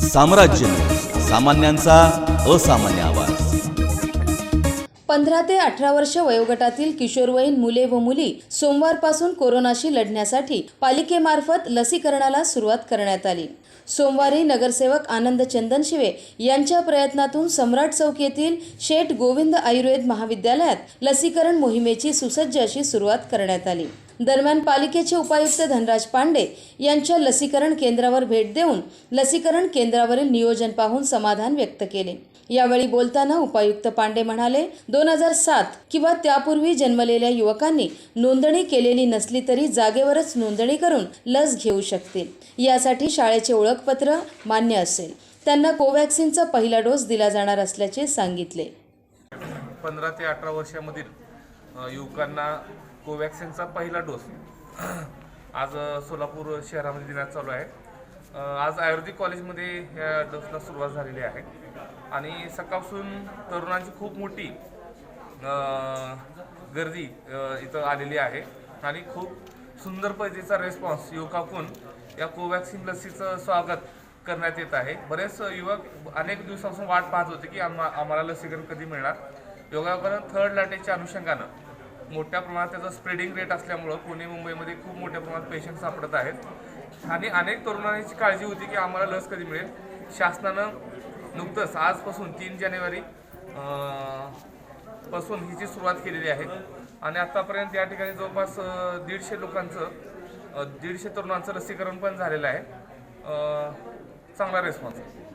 साम्राज्य न्यूज, सामान्यांचा असामान्य आवाज। 15 ते 18 वर्ष वयोगटातील किशोरवयीन मुले व मुली सोमवारपासून कोरोनाशी लढण्यासाठी पालिकेमार्फत लसीकरणाला सुरुवात करण्यात आली। सोमवारी नगरसेवक आनंद चंदनशिवे यांच्या प्रयत्नातून सम्राट चौक येथील शेठ गोविंद आयुर्वेद महाविद्यालयात लसीकरण मोहिमेची सुसज्ज अशी सुरुवात करण्यात आली। दरम्यान पालिकेचे उपायुक्त धनराज पांडे यांच्या लसीकरण केंद्रावर भेट देऊन लसीकरण केंद्रावरील नियोजन पाहून समाधान व्यक्त केले। यावेळी बोलताना उपायुक्त पांडे म्हणाले, 2007 किंवा त्यापूर्वी जन्मलेल्या युवकांनी नोंदणी केलेली नसली तरी जागेवरच नोंदणी करून लस घेऊ शकतील। यासाठी शाळेचे ओळखपत्र मान्य असेल, त्यांना कोवॅक्सिनचा पहिला डोस दिला जाणार असल्याचे सांगितले। 15 ते 18 वर्षामधील युवकांना कोवॅक्सिनचा पहिला डोस आज सोलापूर शहरामध्ये देण्यात चालू आहे। आज आयुर्वेदिक कॉलेजमध्ये या डोसला सुरुवात झालेली आहे आणि सकाळपासून तरुणांची खूप मोठी गर्दी इथं आलेली आहे आणि खूप सुंदर पद्धतीचा रिस्पॉन्स युवकांकडून या कोवॅक्सिन लसीचं स्वागत करण्यात येत आहे। बरेच युवक अनेक दिवसापासून वाट पाहत होते की आम्हाला लसीकरण कधी मिळणार। योगायोगानं थर्ड लाटेच्या अनुषंगानं मोठ्या प्रमाणात त्याचा स्प्रेडिंग रेट असल्यामुळं पुणे मुंबईमध्ये खूप मोठ्या प्रमाणात पेशंट सापडत आहेत आणि अनेक तरुणांची काळजी होती की आम्हाला लस कधी मिळेल। शासनानं नुकतंच आजपासून 3 जानेवारी पासून हिची सुरुवात केलेली आहे आणि आतापर्यंत या ठिकाणी जवळपास 150 तरुणांचं लसीकरण पण झालेलं आहे। चांगला रिस्पॉन्स आहे।